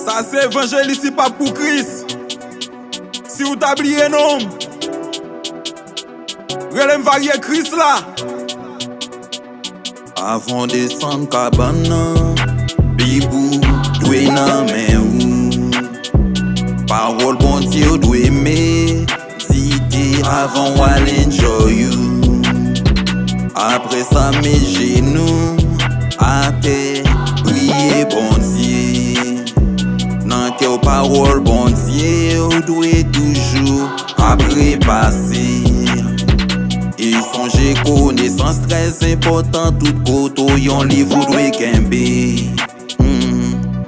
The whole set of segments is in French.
Ça c'est évangéliste, c'est pas pour Christ. Si vous t'oubliez non, relève varié Christ là. Avant descendre cabane, bibou doué nan men ou. Parole bon Dieu doué méditer avant ou aller enjoy you. Après ça mes genoux à terre prier bon Dieu. Nan que parole bon Dieu ou doué toujours après passer. Et songer connaissance très important. Tout koto yon livre doit kembe.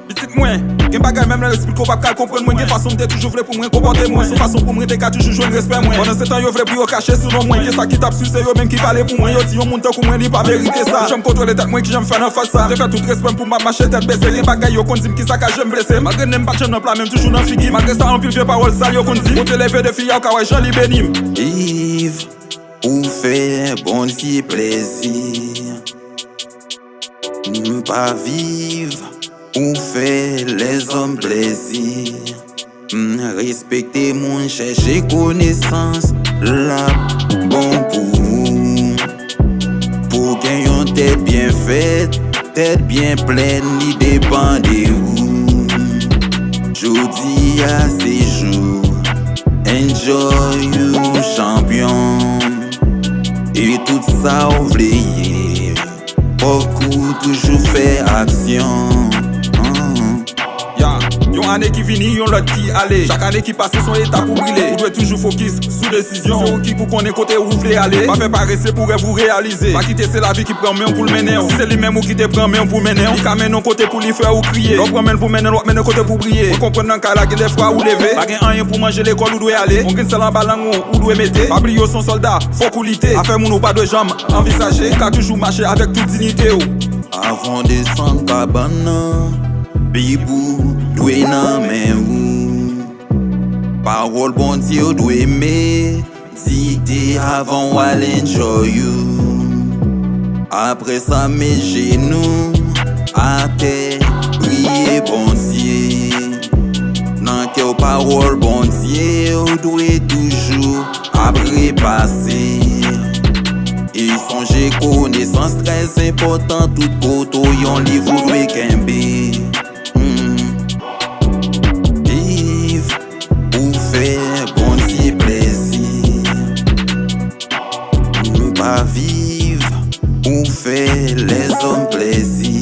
Petit moi, gen bagay même là explique pas qu'à comprendre moi, gen façon de toujours vle pour moi comporter moi, son façon pour moi de ka toujours joindre respect moi. Pendant ce temps yo vle pour yo cacher sur non moi, que ça qui tape sur c'est yo même qui parler pour moi, yo ti yon moun tan kou moi li pas mériter ça. J'aime contrôler tête moi qui j'aime faire en face ça. Je fais tout respect pour ma marcher tête baissée, gen bagay yo kon dim qui ça ka j'aime blessé. Malgré n'aime pas j'aime non plat même toujours dans figi, malgré ça en pile vieux parole ça yo kon dim. Pour te lever de fille ka ouais Jean li bénim. Yves ou faire bon Dieu plaisir. Pas vivre ou faire les hommes plaisir. Respecter mon chercher connaissance la bon pour gagner une tête bien faite, tête bien pleine, ni dépend de où. Jodi à ces jours, enjoy you champion. Et tout ça oublié, beaucoup toujours fait action. Yon année qui vini, yon l'autre qui allait. Chaque année qui passe, son état pour briller. Vous devez toujours focus sous décision. C'est qui pour qu'on ait côté où vous voulez aller. Pas faire paresser pour vous réaliser. Pas quitter, c'est la vie qui prend main pour le mener. Si c'est lui-même ou qui te prend main pour mener. Il camène un côté pour lui faire ou crier. L'autre prend main pour mener, l'autre mène un côté pour briller. Vous comprenez un cas là, qu'il y a des fois où lever. Pas gain rien pour manger l'école où doit aller. On gagne seul en ballant où doit mettre. Pas briller son soldat, faut couliter. Affaire mon ou pas de jambes, envisager. Qu'a toujours marché avec toute dignité. Avant descendre cabane, bibou doué nan men ou. Parole bon Dieu doué méditer avant ou aller enjoy you. Après ça mes genoux à terre prier bon Dieu. Nan que parole bon Dieu doué toujours après passer. Et songer connaissance très important. Tout koto yon livre doit kembe. Bon Dieu plaisir. Pas vivre ou faire les hommes plaisir.